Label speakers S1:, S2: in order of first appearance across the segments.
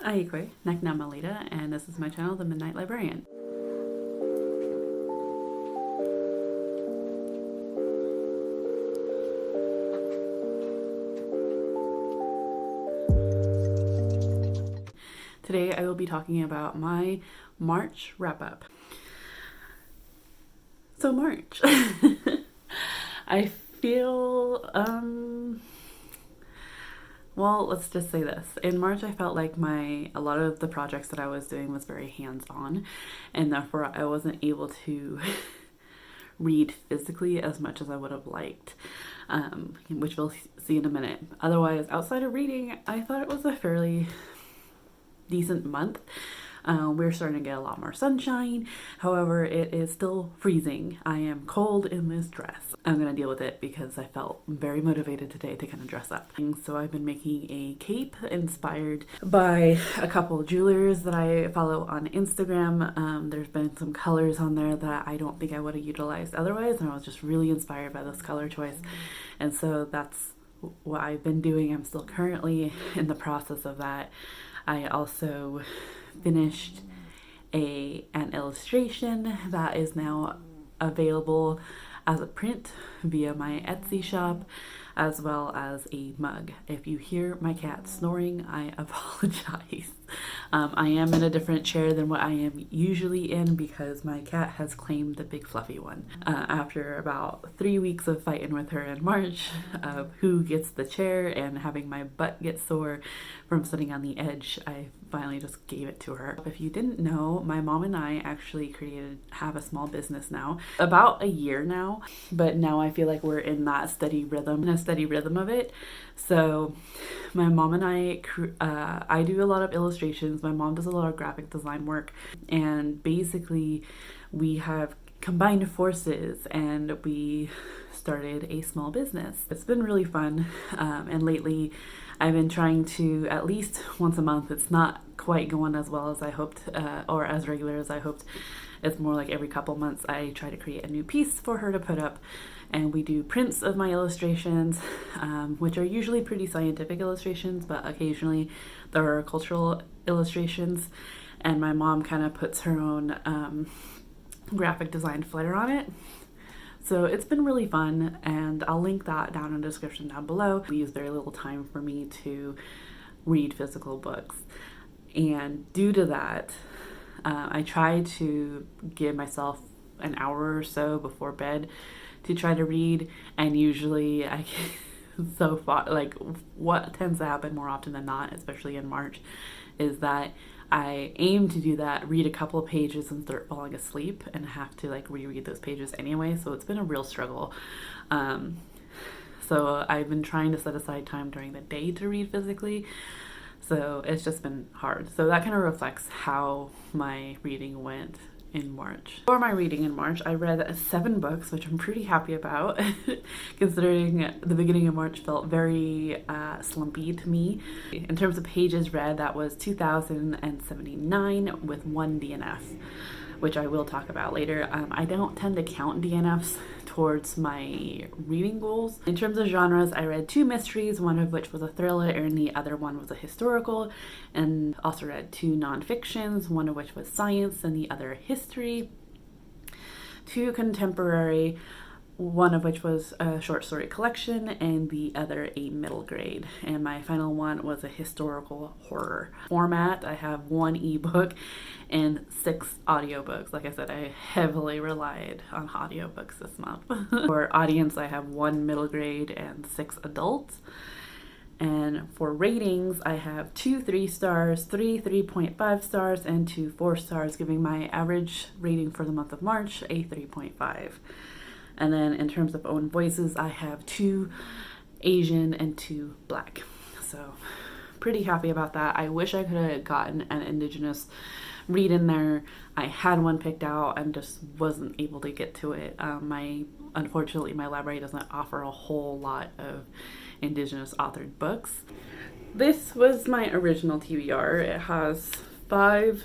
S1: Ayi-yu-kwee, and this is my channel, The Midnight Librarian. Today I will be talking about my March wrap-up. So March. I feel, well, let's just say this. In March, I felt like a lot of the projects that I was doing was very hands-on, and therefore I wasn't able to read physically as much as I would have liked, which we'll see in a minute. Otherwise, outside of reading, I thought it was a fairly decent month. We're starting to get a lot more sunshine. However, it is still freezing. I am cold in this dress. I'm gonna deal with it because I felt very motivated today to kind of dress up. And so I've been making a cape inspired by a couple of jewelers that I follow on Instagram. There's been some colors on there that I don't think I would have utilized otherwise, and I was just really inspired by this color choice. And so that's what I've been doing. I'm still currently in the process of that. I also finished an illustration that is now available as a print via my Etsy shop, as well as a mug. If you hear my cat snoring, I apologize. I am in a different chair than what I am usually in because my cat has claimed the big fluffy one. After about 3 weeks of fighting with her in March of who gets the chair and having my butt get sore from sitting on the edge, I finally just gave it to her. If you didn't know, my mom and I actually have a small business now, about a year now, but now I feel like we're in that steady rhythm of it. So my mom and I do a lot of illustrations. My mom does a lot of graphic design work, and basically we have combined forces and we started a small business. It's been really fun, and lately I've been trying to at least once a month. It's not quite going as well as I hoped, or as regular as I hoped. It's more like every couple months I try to create a new piece for her to put up, and we do prints of my illustrations, which are usually pretty scientific illustrations, but occasionally there are cultural illustrations, and my mom kind of puts her own graphic design flair on it. So it's been really fun, and I'll link that down in the description down below. We use very little time for me to read physical books, and due to that, I try to give myself an hour or so before bed to try to read, and usually I get so far, like what tends to happen more often than not, especially in March, is that I aim to do that, read a couple of pages and start falling asleep and have to like reread those pages anyway, so it's been a real struggle. So I've been trying to set aside time during the day to read physically, so it's just been hard. So that kind of reflects how my reading went in March. For my reading in March, I read 7 books, which I'm pretty happy about, considering the beginning of March felt very slumpy to me. In terms of pages read, that was 2,079 with 1 DNF, which I will talk about later. I don't tend to count DNFs towards my reading goals. In terms of genres, I read 2 mysteries, one of which was a thriller and the other one was a historical, and also read 2 nonfictions, one of which was science and the other history, 2 contemporary, one of which was a short story collection and the other a middle grade, and my final one was a historical horror. Format, I have 1 ebook and 6 audiobooks. Like I said, I heavily relied on audiobooks this month. For audience, I have 1 middle grade and 6 adults. And for ratings, I have 2 3 stars, 3 3.5 stars, and 2 4 stars, giving my average rating for the month of March a 3.5. And then in terms of own voices, I have 2 Asian and 2 Black. So pretty happy about that. I wish I could have gotten an Indigenous read in there. I had one picked out and just wasn't able to get to it. Unfortunately, my library doesn't offer a whole lot of Indigenous authored books. This was my original TBR. It has 5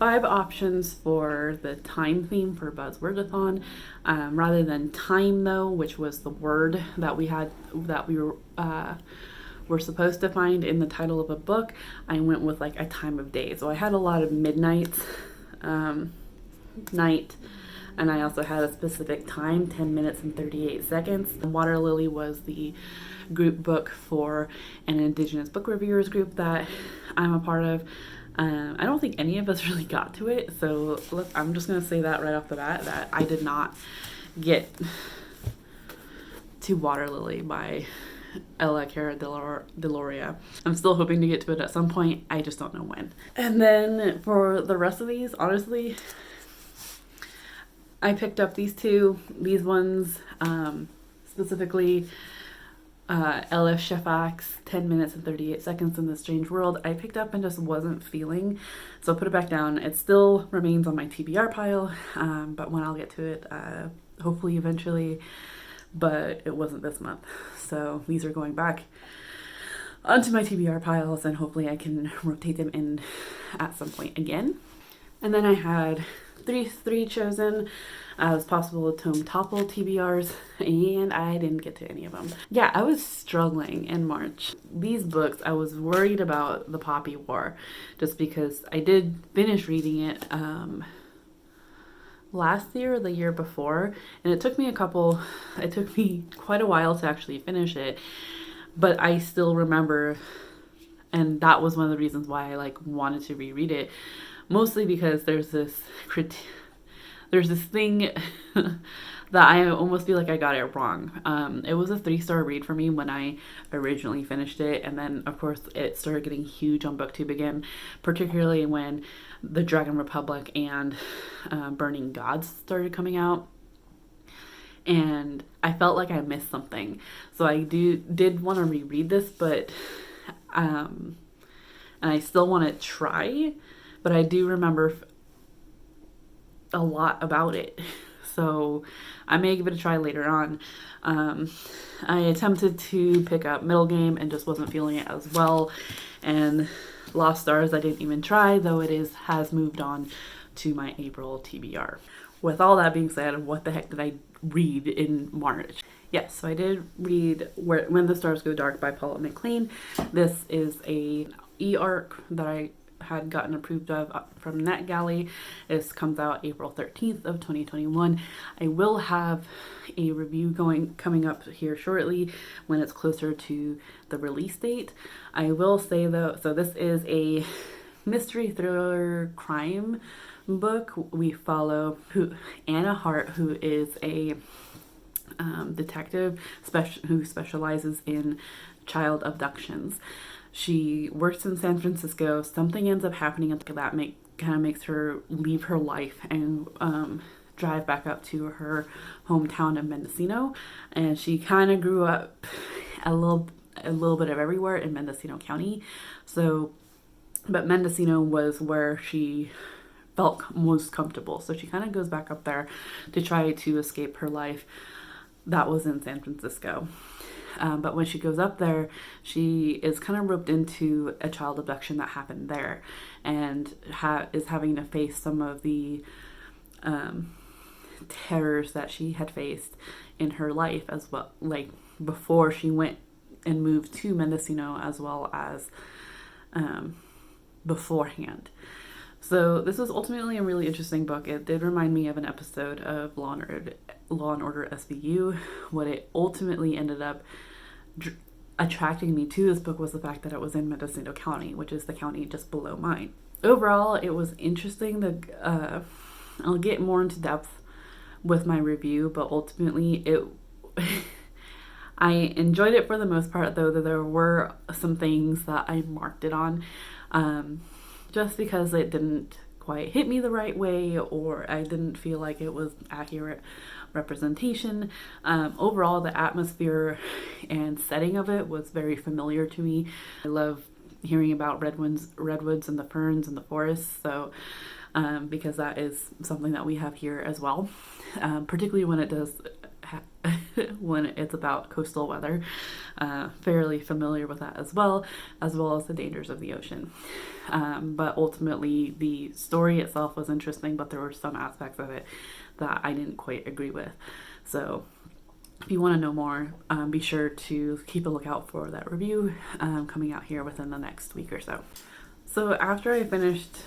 S1: options for the time theme for Buzzwordathon, rather than time though, which was the word that we were supposed to find in the title of a book, I went with like a time of day. So I had a lot of midnights, night, and I also had a specific time, 10 minutes and 38 seconds. Water Lily was the group book for an Indigenous book reviewers group that I'm a part of. I don't think any of us really got to it, so I'm just going to say that right off the bat, that I did not get to Water Lily by Ella Cara Deloria. I'm still hoping to get to it at some point. I just don't know when. And then for the rest of these, honestly, I picked up these ones, specifically L.F. Shafak's 10 minutes and 38 seconds in the Strange World. I picked up and just wasn't feeling, so I put it back down. It still remains on my TBR pile, but when I'll get to it, hopefully eventually, but it wasn't this month. So these are going back onto my TBR piles, and hopefully I can rotate them in at some point again. And then I had three chosen as possible Tome Topple TBRs, and I didn't get to any of them. Yeah, I was struggling in March. These books, I was worried about the Poppy War, just because I did finish reading it last year or the year before, and it took me quite a while to actually finish it, but I still remember, and that was one of the reasons why I like wanted to reread it, mostly because there's this thing that I almost feel like I got it wrong. It was a 3-star read for me when I originally finished it, and then of course it started getting huge on BookTube again, particularly when The Dragon Republic and Burning Gods started coming out, and I felt like I missed something. So I did want to reread this, but and I still want to try, but I do remember a lot about it, so I may give it a try later on. I attempted to pick up Middle Game and just wasn't feeling it as well, and Lost Stars I didn't even try, though it has moved on to my April TBR. With all that being said, what the heck did I read in March? Yes, so I did read When the Stars Go Dark by Paula McLean. This is a e-arc that I had gotten approved of from NetGalley. This comes out April 13th of 2021. I will have a review coming up here shortly when it's closer to the release date. I will say though, so this is a mystery thriller crime book. We follow Anna Hart, who is a detective who specializes in child abductions. She works in San Francisco. Something ends up happening that kind of makes her leave her life and drive back up to her hometown of Mendocino. And she kind of grew up a little bit of everywhere in Mendocino County. So, but Mendocino was where she felt most comfortable. So she kind of goes back up there to try to escape her life that was in San Francisco. But when she goes up there, she is kind of roped into a child abduction that happened there, and is having to face some of the terrors that she had faced in her life as well, like before she went and moved to Mendocino, as well as beforehand. So this was ultimately a really interesting book. It did remind me of an episode of Law and Order SVU. What it ultimately ended up attracting me to this book was the fact that it was in Mendocino County, which is the county just below mine. Overall, it was interesting. I'll get more into depth with my review, but ultimately I enjoyed it for the most part, though there were some things that I marked it on, just because it didn't quite hit me the right way, or I didn't feel like it was accurate representation. Overall, the atmosphere and setting of it was very familiar to me. I love hearing about redwoods and the ferns and the forests, so because that is something that we have here as well, particularly when when it's about coastal weather. Fairly familiar with that as well as the dangers of the ocean. But ultimately, the story itself was interesting, but there were some aspects of it that I didn't quite agree with. So if you want to know more, be sure to keep a lookout for that review coming out here within the next week or so. So after I finished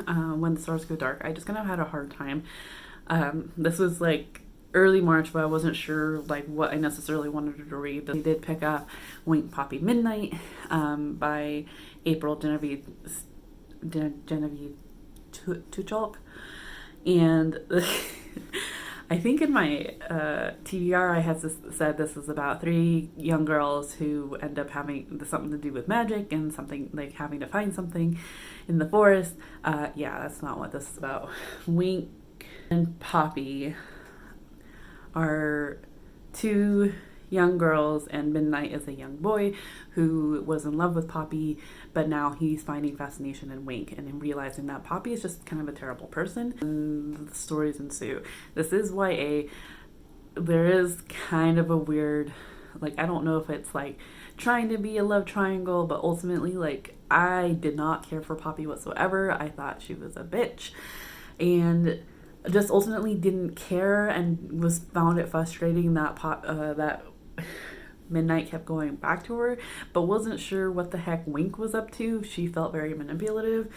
S1: When the Stars Go Dark, I just kind of had a hard time. This was like early March, but I wasn't sure like what I necessarily wanted to read. I did pick up Wink Poppy Midnight by April Genevieve Tucholk, and I think in my TBR I had said this is about 3 young girls who end up having something to do with magic and something like having to find something in the forest. Yeah, that's not what this is about. Wink and Poppy are 2 young girls, and Midnight is a young boy who was in love with Poppy, but now he's finding fascination in Wink and realizing that Poppy is just kind of a terrible person. And the stories ensue. This is YA. There is kind of a weird, like, I don't know if it's like trying to be a love triangle, but ultimately, like, I did not care for Poppy whatsoever. I thought she was a bitch, and just ultimately didn't care, and found it frustrating that that Midnight kept going back to her, but wasn't sure what the heck Wink was up to. She felt very manipulative.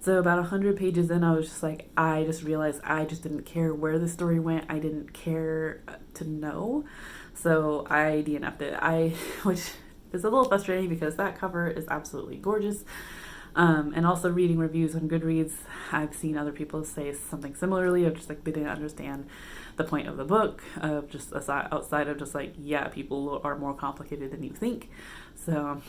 S1: So about 100 pages in, I was just like, I just realized I just didn't care where the story went. I didn't care to know. So I DNF'd it. Which is a little frustrating because that cover is absolutely gorgeous. And also reading reviews on Goodreads, I've seen other people say something similarly of just like they didn't understand the point of the book, of just outside of just like, yeah, people are more complicated than you think. So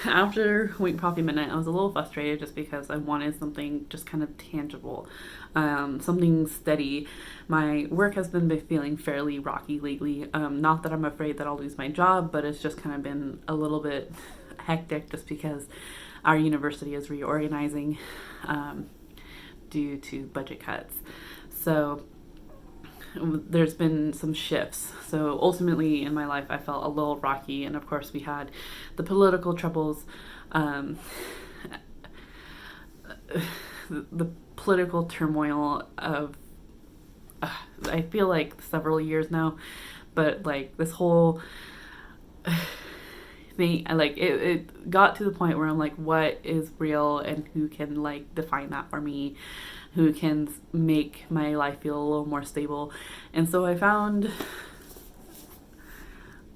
S1: after Wink Poppy Midnight, I was a little frustrated just because I wanted something just kind of tangible, something steady. My work has been feeling fairly rocky lately. Not that I'm afraid that I'll lose my job, but it's just kind of been a little bit hectic just because our university is reorganizing due to budget cuts. So there's been some shifts. So ultimately in my life I felt a little rocky, and of course we had the political troubles, the political turmoil of I feel like several years now, but like this whole thing, like it got to the point where I'm like, what is real and who can like define that for me, who can make my life feel a little more stable. And so I found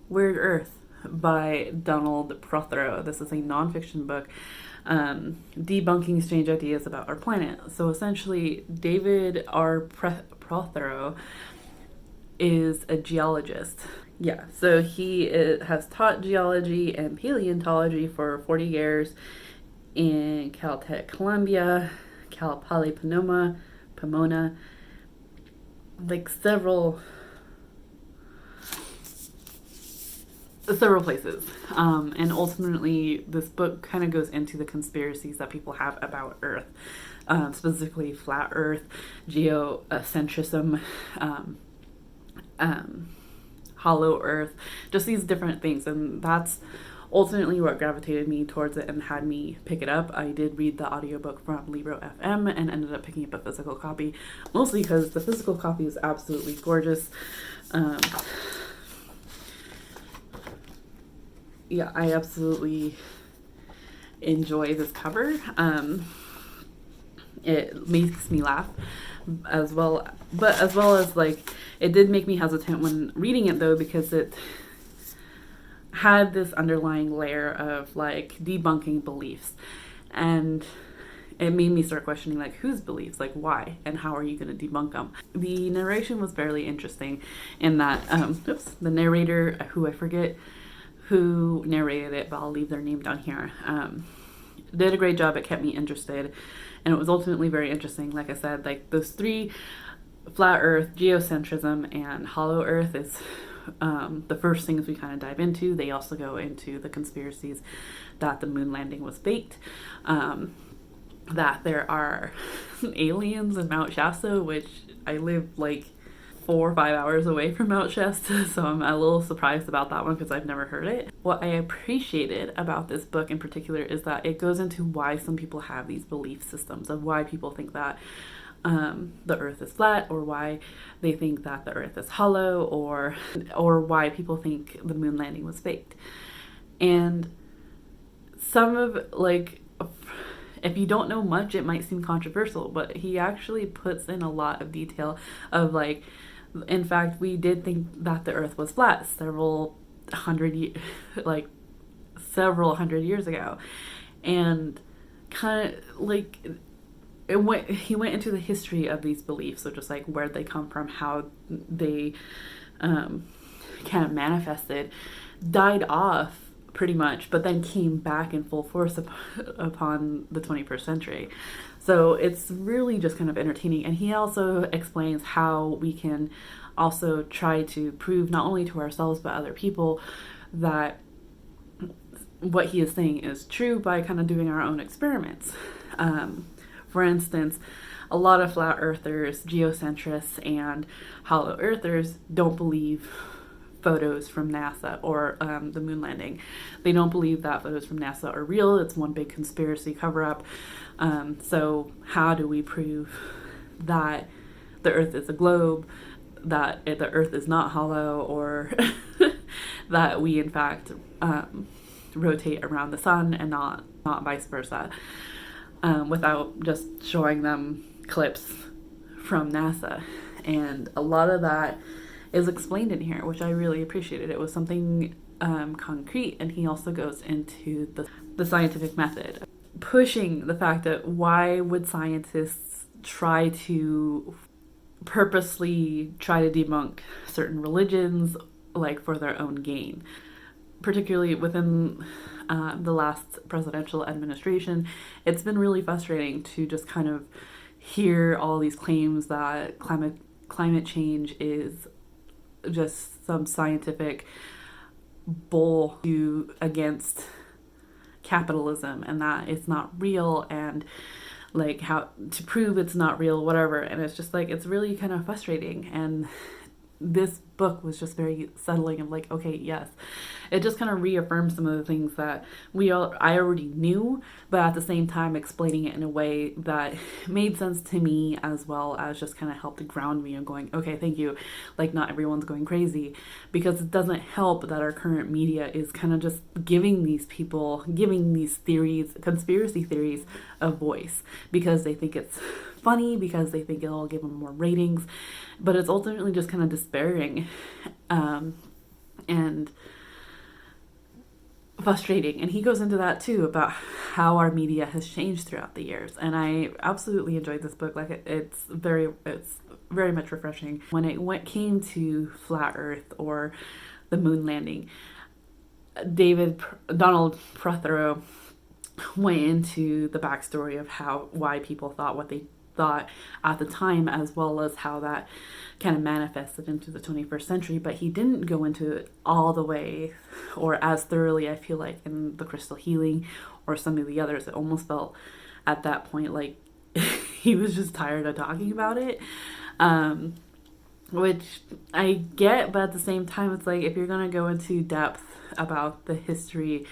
S1: Weird Earth by Donald Prothero. This is a nonfiction book debunking strange ideas about our planet. So essentially David R. Prothero is a geologist. Yeah, so he has taught geology and paleontology for 40 years in Caltech, Columbia, Cal Poly Pomona, like several places. And ultimately, this book kind of goes into the conspiracies that people have about Earth, specifically flat Earth, geocentrism, hollow Earth, just these different things. And that's ultimately what gravitated me towards it and had me pick it up. I did read the audiobook from Libro FM and ended up picking up a physical copy, mostly because the physical copy is absolutely gorgeous. Yeah, I absolutely enjoy this cover. It makes me laugh as well, but as well as like, it did make me hesitant when reading it though, because it had this underlying layer of like debunking beliefs, and it made me start questioning like whose beliefs, like why and how are you going to debunk them. The narration was fairly interesting in that the narrator, who I forget who narrated it, but I'll leave their name down here, did a great job. It kept me interested, and it was ultimately very interesting. Like I said, like those 3, flat Earth, geocentrism, and hollow Earth, is the first things we kind of dive into. They also go into the conspiracies that the moon landing was faked, that there are aliens in Mount Shasta, which I live like 4 or 5 hours away from Mount Shasta, so I'm a little surprised about that one because I've never heard it. What I appreciated about this book in particular is that it goes into why some people have these belief systems, of why people think that the earth is flat, or why they think that the earth is hollow, or why people think the moon landing was faked. And some of, like, if you don't know much, it might seem controversial, but he actually puts in a lot of detail of, like, in fact, we did think that the earth was flat several hundred years ago. And kind of like he went into the history of these beliefs, so just like where they come from, how they kind of manifested, died off pretty much, but then came back in full force upon the 21st century. So it's really just kind of entertaining. And he also explains how we can also try to prove not only to ourselves but other people that what he is saying is true by kind of doing our own experiments. For instance, a lot of flat earthers, geocentrists, and hollow earthers don't believe photos from NASA or the moon landing. They don't believe that photos from NASA are real. It's one big conspiracy cover-up. So how do we prove that the earth is a globe, that the earth is not hollow, or that we in fact rotate around the sun and not vice versa, without just showing them clips from NASA? And a lot of that is explained in here, which I really appreciated. It was something concrete, and he also goes into the scientific method, pushing the fact that why would scientists try to purposely try to debunk certain religions, like for their own gain, particularly within the last presidential administration. It's been really frustrating to just kind of hear all these claims that climate change is just some scientific bull against capitalism, and that it's not real, and like how to prove it's not real, whatever. And it's just like, it's really kind of frustrating. And this book was just very settling of like, okay, yes, it just kind of reaffirms some of the things that I already knew, but at the same time explaining it in a way that made sense to me, as well as just kind of helped to ground me and going, okay, thank you, like not everyone's going crazy. Because it doesn't help that our current media is kind of just giving these theories, conspiracy theories, a voice, because they think it's funny, because they think it'll give them more ratings, but it's ultimately just kind of despairing and frustrating. And he goes into that too, about how our media has changed throughout the years. And I absolutely enjoyed this book. Like it's very much refreshing. When it came to flat Earth or the moon landing, Donald Prothero went into the backstory of why people thought what they thought at the time, as well as how that kind of manifested into the 21st century. But he didn't go into it all the way or as thoroughly, I feel like, in the crystal healing or some of the others. It almost felt at that point like he was just tired of talking about it, which I get, but at the same time, it's like, if you're going to go into depth about the history,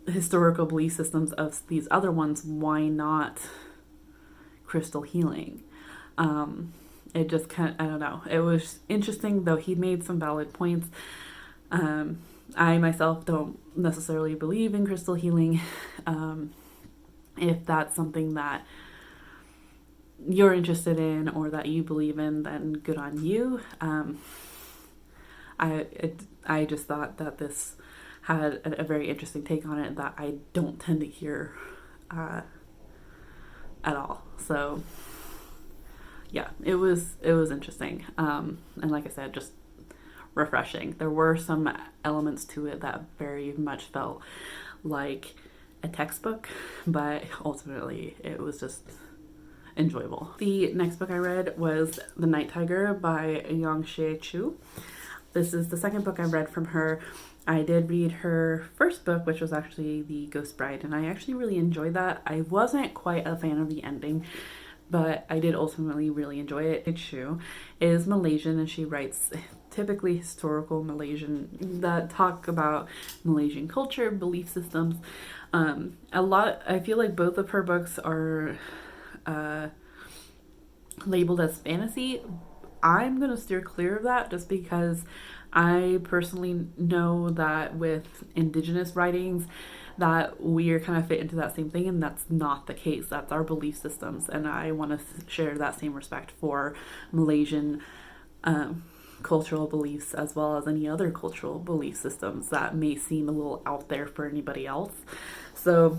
S1: historical belief systems of these other ones, why not crystal healing? It just kind of, I don't know. It was interesting, though he made some valid points. I myself don't necessarily believe in crystal healing. If that's something that you're interested in or that you believe in, then good on you. I just thought that this had a very interesting take on it that I don't tend to hear at all. So yeah, it was interesting. And like I said, just refreshing. There were some elements to it that very much felt like a textbook, but ultimately it was just enjoyable. The next book I read was The Night Tiger by Ayi-yu-kwee. This is the second book I read from her. I did read her first book, which was actually The Ghost Bride, and I actually really enjoyed that. I wasn't quite a fan of the ending, but I did ultimately really enjoy it. Ayi-yu-kwee is Malaysian, and she writes typically historical Malaysian that talk about Malaysian culture, belief systems. I feel like both of her books are labeled as fantasy. I'm going to steer clear of that just because I personally know that with indigenous writings that we are kind of fit into that same thing, and that's not the case. That's our belief systems, and I want to share that same respect for Malaysian cultural beliefs as well as any other cultural belief systems that may seem a little out there for anybody else. So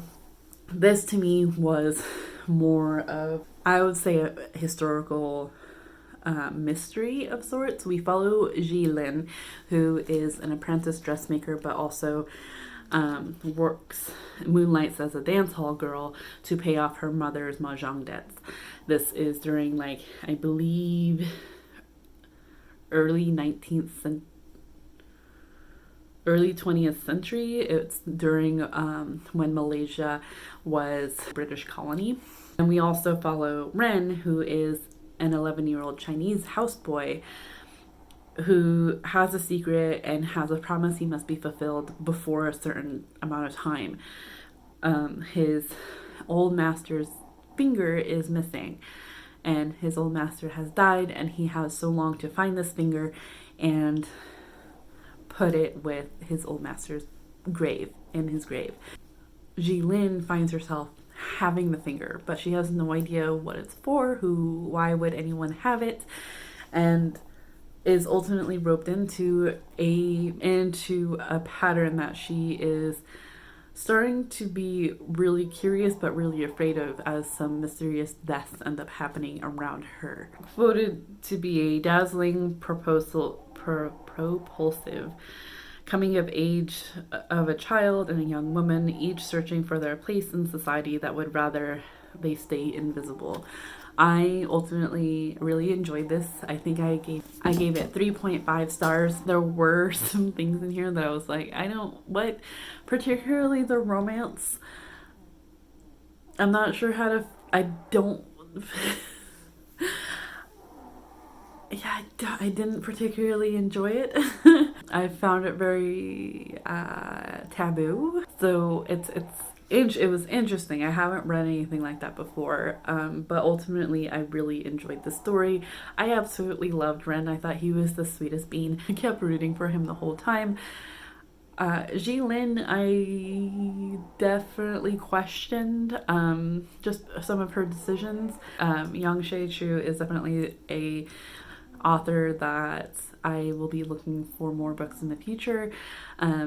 S1: this to me was more of, I would say, a historical mystery of sorts. We follow Ji Lin, who is an apprentice dressmaker but also moonlights as a dance hall girl to pay off her mother's mahjong debts. This is during, like, I believe early 20th century. It's during when Malaysia was a British colony. And we also follow Ren, who is an 11-year-old Chinese houseboy who has a secret and has a promise he must be fulfilled before a certain amount of time. His old master's finger is missing, and his old master has died, and he has so long to find this finger and put it with his old master's grave, in his grave. Ji Lin finds herself having the finger, but she has no idea what it's for, why would anyone have it, and is ultimately roped into a pattern that she is starting to be really curious but really afraid of, as some mysterious deaths end up happening around her. Quoted to be a dazzling propulsive coming of age of a child and a young woman, each searching for their place in society that would rather they stay invisible. I ultimately really enjoyed this. I think I gave it 3.5 stars. There were some things in here that I was like, particularly the romance. I'm not sure how to, I didn't particularly enjoy it. I found it very taboo. So it was interesting. I haven't read anything like that before, but ultimately I really enjoyed the story. I absolutely loved Ren. I thought he was the sweetest bean. I kept rooting for him the whole time. Ji Lin, I definitely questioned just some of her decisions. Yang Shei Chu is definitely a author that I will be looking for more books in the future,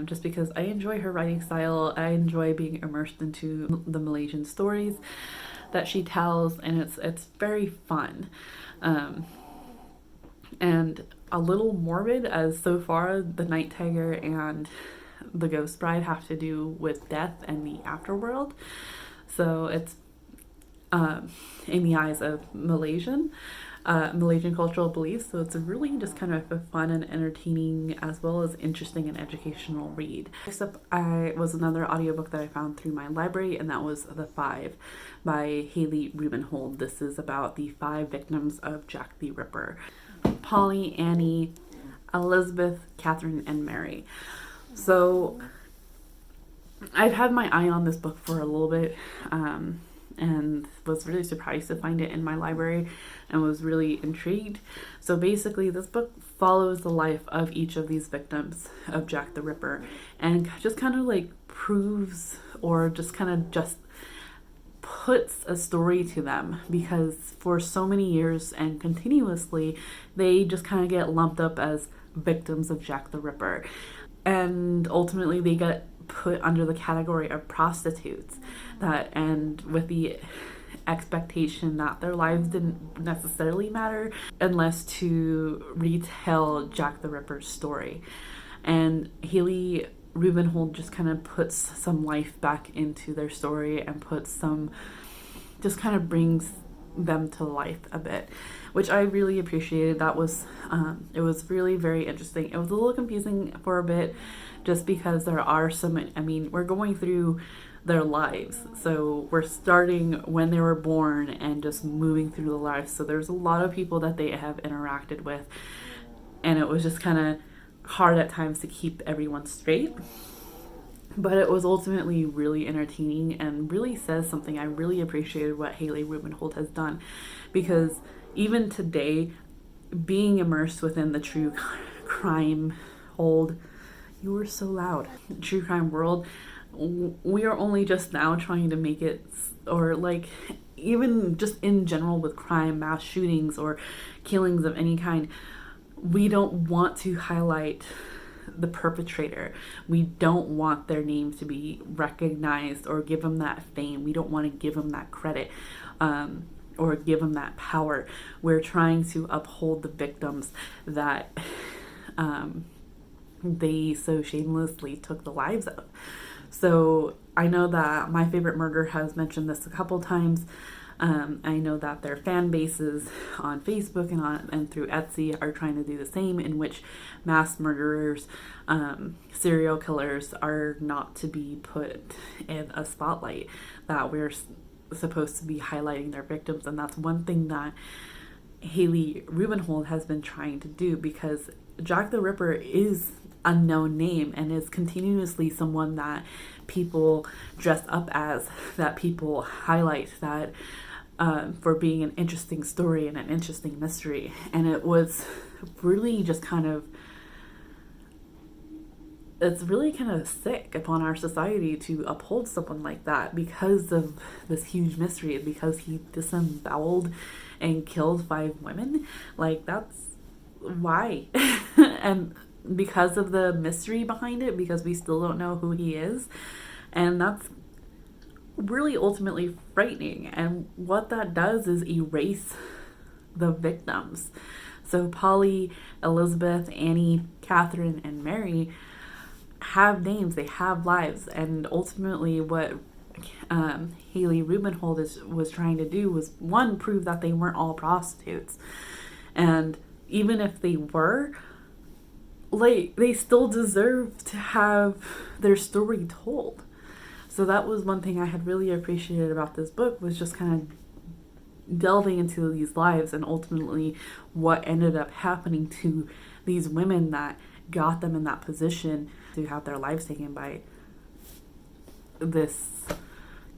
S1: just because I enjoy her writing style. I enjoy being immersed into the Malaysian stories that she tells, and it's very fun, and a little morbid, as so far the Night Tiger and the Ghost Bride have to do with death and the afterworld. So it's in the eyes of Malaysian cultural beliefs. So it's really just kind of a fun and entertaining as well as interesting and educational read. Next up was another audiobook that I found through my library, and that was The Five by Haley Rubenhold. This is about the 5 victims of Jack the Ripper: Polly, Annie, Elizabeth, Catherine, and Mary. So I've had my eye on this book for a little bit, and was really surprised to find it in my library and was really intrigued. So basically this book follows the life of each of these victims of Jack the Ripper and just kind of like proves, or just kind of just puts a story to them, because for so many years and continuously they just kind of get lumped up as victims of Jack the Ripper, and ultimately they get put under the category of prostitutes, and with the expectation that their lives didn't necessarily matter unless to retell Jack the Ripper's story. And Haley Rubenhold just kind of puts some life back into their story and just kind of brings them to life a bit, which I really appreciated. That was it was really very interesting. It was a little confusing for a bit, just because there are we're going through their lives, so we're starting when they were born and just moving through the lives. So there's a lot of people that they have interacted with, and it was just kind of hard at times to keep everyone straight. But it was ultimately really entertaining and really says something. I really appreciated what Haley Rubenhold has done, because even today, being immersed within the true crime hold, you were so loud, true crime world, we are only just now trying to make it, or like even just in general with crime, mass shootings or killings of any kind, we don't want to highlight the perpetrator. We don't want their names to be recognized or give them that fame. We don't want to give them that credit, or give them that power. We're trying to uphold the victims that they so shamelessly took the lives of. So I know that My Favorite Murder has mentioned this a couple times. I know that their fan bases on Facebook and through Etsy are trying to do the same, in which mass murderers, serial killers are not to be put in a spotlight, that we're supposed to be highlighting their victims. And that's one thing that Haley Rubenhold has been trying to do, because Jack the Ripper is a known name and is continuously someone that people dress up as, that people highlight, that for being an interesting story and an interesting mystery. And it was really just it's really kind of sick upon our society to uphold someone like that because of this huge mystery, because he disemboweled and killed 5 women. Like, that's why. And because of the mystery behind it, because we still don't know who he is. And that's really ultimately frightening. And what that does is erase the victims. So Polly, Elizabeth, Annie, Catherine, and Mary have names, they have lives. And ultimately what Haley Rubenhold was trying to do was, one, prove that they weren't all prostitutes. And even if they were, like, they still deserve to have their story told. So that was one thing I had really appreciated about this book, was just kind of delving into these lives and ultimately what ended up happening to these women that got them in that position to have their lives taken by this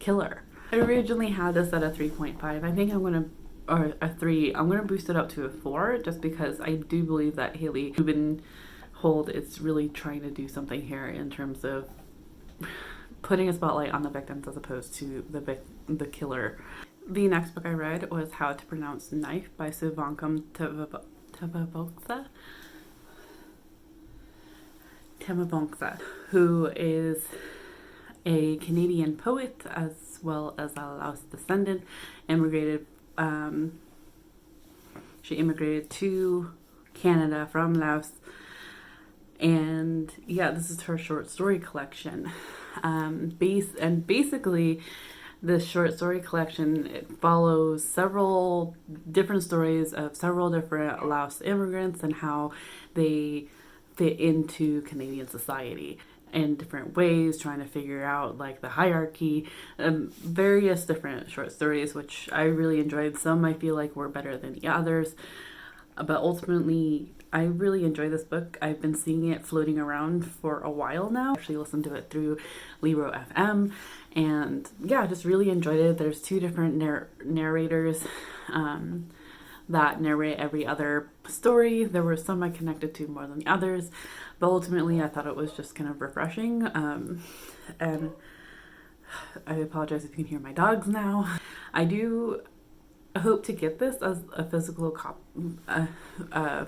S1: killer. I originally had this at a 3.5. I think I'm going to, or a 3. I'm going to boost it up to a 4, just because I do believe that Haley Rubenhold is really trying to do something here in terms of putting a spotlight on the victims as opposed to the killer. The next book I read was How to Pronounce Knife by Suvankam Temavongsa, who is a Canadian poet as well as a Laos descendant. She immigrated to Canada from Laos, and yeah, this is her short story collection. Basically, this short story collection, it follows several different stories of several different Laos immigrants and how they fit into Canadian society in different ways, trying to figure out like the hierarchy, various different short stories, which I really enjoyed. Some I feel like were better than the others, but ultimately I really enjoy this book. I've been seeing it floating around for a while now. I actually listened to it through Libro FM, and yeah, just really enjoyed it. There's 2 different narrators that narrate every other story. There were some I connected to more than the others, but ultimately I thought it was just kind of refreshing. And I apologize if you can hear my dogs now. I do hope to get this as a physical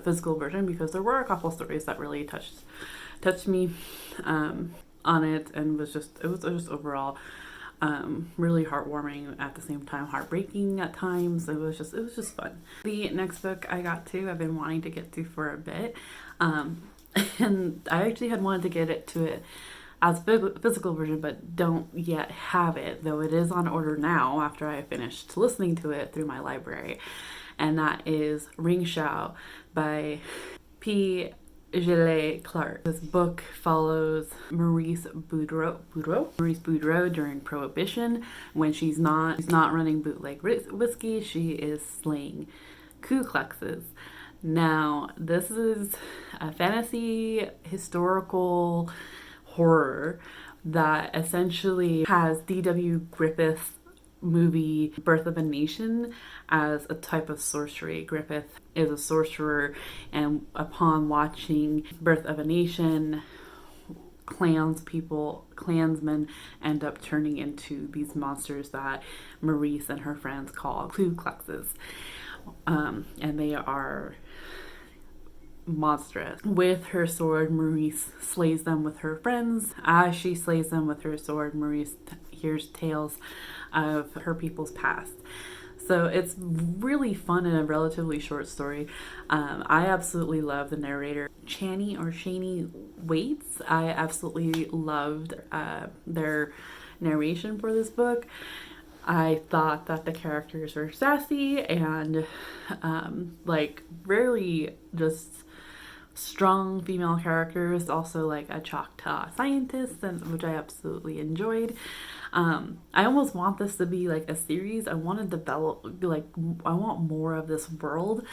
S1: physical version, because there were a couple stories that really touched me on it, and it was just overall really heartwarming, at the same time heartbreaking at times. It was just fun. The next book I got to, I've been wanting to get to for a bit, and I actually had wanted to get it as physical version, but don't yet have it, though it is on order now after I finished listening to it through my library. And that is Ring Shao by P. Gillet Clark. This book follows Maurice Boudreau during Prohibition, when she's not running bootleg whiskey, she is slaying Ku Kluxes. Now, this is a fantasy historical horror that essentially has D.W. Griffith's movie Birth of a Nation as a type of sorcery. Griffith is a sorcerer, and upon watching Birth of a Nation, clansmen end up turning into these monsters that Maurice and her friends call Wohk'lews. And they are monstrous. With her sword, Maurice slays them with her friends. As she slays them with her sword, Maurice hears tales of her people's past. So it's really fun and a relatively short story. I absolutely love the narrator, Shani Waits. I absolutely loved their narration for this book. I thought that the characters were sassy and really just strong female characters, also like a Choctaw scientist, which I absolutely enjoyed. I almost want this to be like a series. I want to develop, I want more of this world,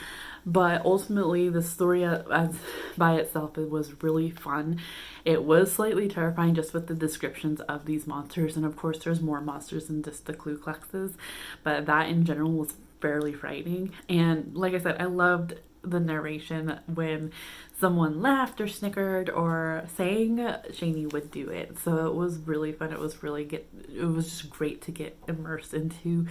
S1: but ultimately the story as by itself, it was really fun. It was slightly terrifying just with the descriptions of these monsters, and of course there's more monsters than just the Wohk'lews, but that in general was fairly frightening. And like I said, I loved the narration. When someone laughed or snickered or sang, Shani would do it. So it was really fun. It was just great to get immersed into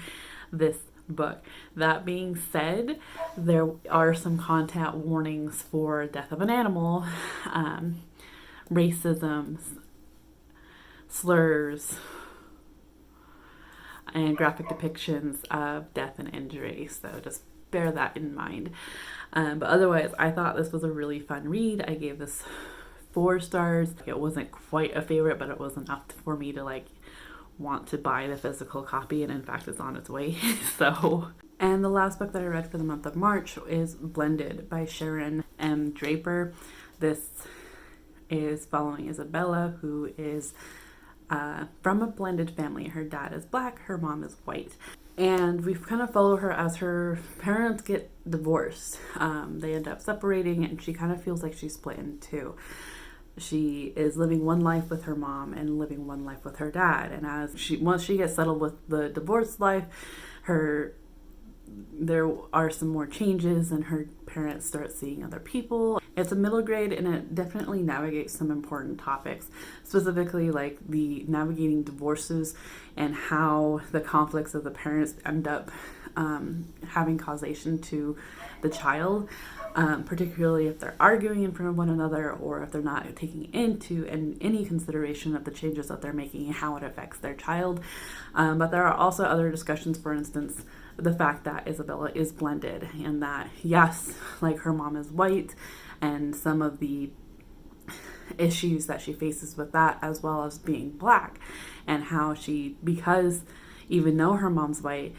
S1: this book. That being said, there are some content warnings for death of an animal, racism, slurs, and graphic depictions of death and injury. So just bear that in mind. But otherwise, I thought this was a really fun read. I gave this 4 stars. It wasn't quite a favorite, but it was enough for me to want to buy the physical copy, and in fact it's on its way. And the last book that I read for the month of March is Blended by Sharon M. Draper. This is following Isabella, who is from a blended family. Her dad is black, her mom is white. And we kind of follow her as her parents get divorced. They end up separating, and she kind of feels like she's split in two. She is living one life with her mom and living one life with her dad. And once she gets settled with the divorced life, there are some more changes, and her parents start seeing other people. It's a middle grade, and it definitely navigates some important topics, specifically like the navigating divorces and how the conflicts of the parents end up having causation to the child, particularly if they're arguing in front of one another, or if they're not taking into any consideration of the changes that they're making and how it affects their child. But there are also other discussions, for instance, the fact that Isabella is blended, and that yes, like her mom is white, and some of the issues that she faces with that, as well as being black, and how because even though her mom's white,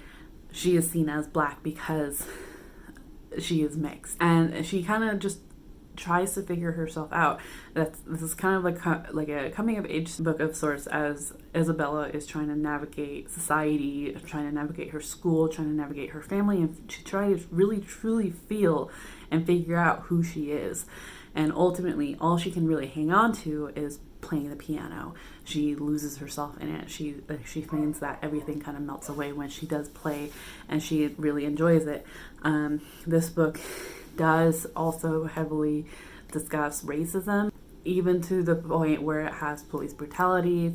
S1: she is seen as black because she is mixed, and she kind of just tries to figure herself out. This is kind of like a coming of age book of sorts, as Isabella is trying to navigate society, trying to navigate her school, trying to navigate her family, and to try to really truly feel and figure out who she is. And ultimately, all she can really hang on to is playing the piano. She loses herself in it. She finds that everything kind of melts away when she does play, and she really enjoys it. This book does also heavily discuss racism, even to the point where it has police brutality,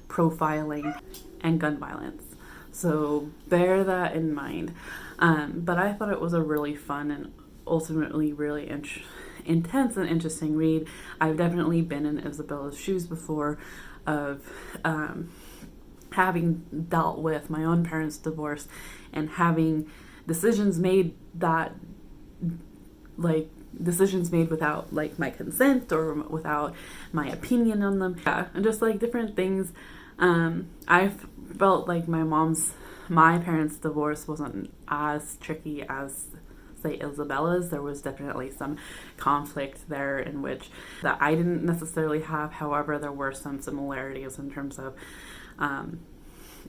S1: profiling, and gun violence. So bear that in mind. But I thought it was a really fun and ultimately really intense and interesting read. I've definitely been in Isabella's shoes before, of having dealt with my own parents' divorce and having decisions made without my consent or without my opinion on them. Yeah, and just different things. I felt like my parents' divorce wasn't as tricky as, say, Isabella's. There was definitely some conflict there in which that I didn't necessarily have. However, there were some similarities in terms of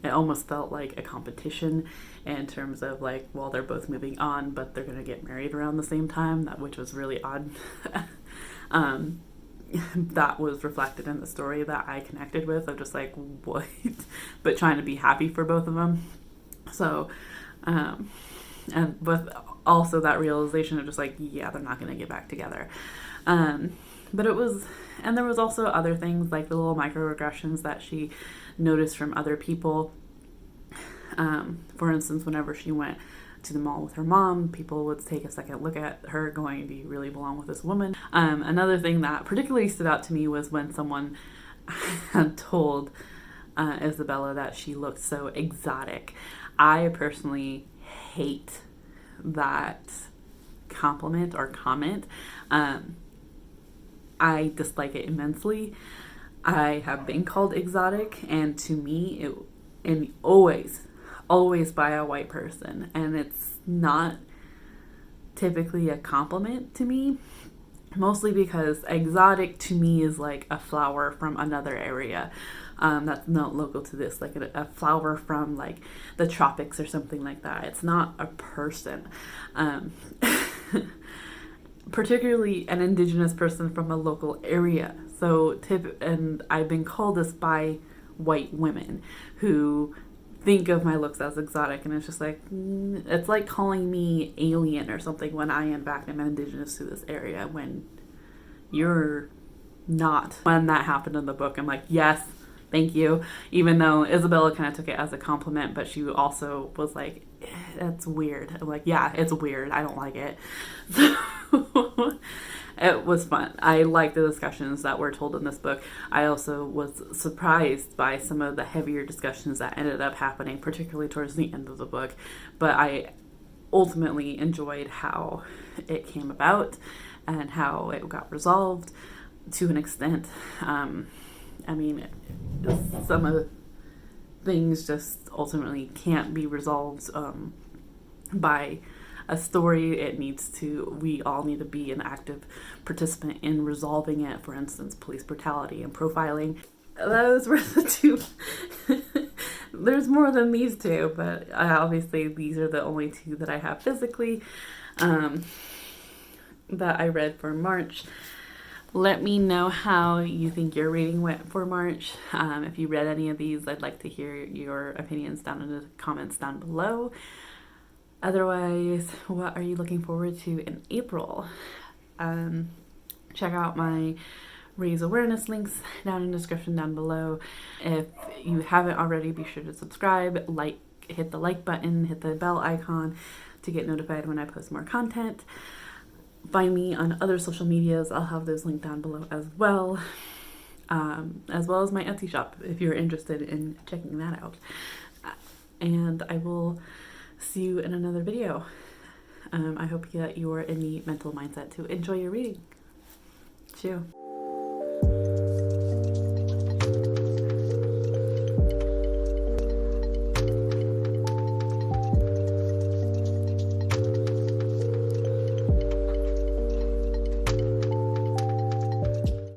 S1: it almost felt like a competition in terms of they're both moving on, but they're going to get married around the same time, which was really odd. that was reflected in the story that I connected with, of just like, what? But trying to be happy for both of them. So, and with also that realization of just like, yeah, they're not going to get back together. But it was, and there was also other things like the little microaggressions that she noticed from other people. For instance, whenever she went to the mall with her mom, people would take a second look at her going, do you really belong with this woman? Another thing that particularly stood out to me was when someone had told Isabella that she looked so exotic. I personally hate that compliment or comment. I dislike it immensely. I have been called exotic, and to me, and always by a white person, and it's not typically a compliment to me, mostly because exotic to me is like a flower from another area that's not local to this, like a flower from like the tropics or something like that. It's not a person. Particularly an indigenous person from a local area. So and I've been called this by white women who think of my looks as exotic, and it's just like, it's like calling me alien or something when I in fact am indigenous to this area, when you're not. When that happened in the book, I'm like, yes, thank you, even though Isabella kind of took it as a compliment, but she also was like, that's weird. I'm like, yeah, it's weird, I don't like it. So it was fun. I liked the discussions that were told in this book. I also was surprised by some of the heavier discussions that ended up happening, particularly towards the end of the book. But I ultimately enjoyed how it came about and how it got resolved to an extent. I mean, some of the things just ultimately can't be resolved by a story. We all need to be an active participant in resolving it. For instance, police brutality and profiling. Those were the two. There's more than these two, but obviously these are the only two that I have physically that I read for March. Let me know how you think your reading went for March. If you read any of these, I'd like to hear your opinions down in the comments down below. Otherwise, what are you looking forward to in April? Check out my raise awareness links down in the description down below. If you haven't already, be sure to subscribe, hit the like button, hit the bell icon to get notified when I post more content. Find me on other social medias. I'll have those linked down below as well as my Etsy shop if you're interested in checking that out. And I will see you in another video. I hope that you are in the mental mindset to enjoy your reading. Cheers.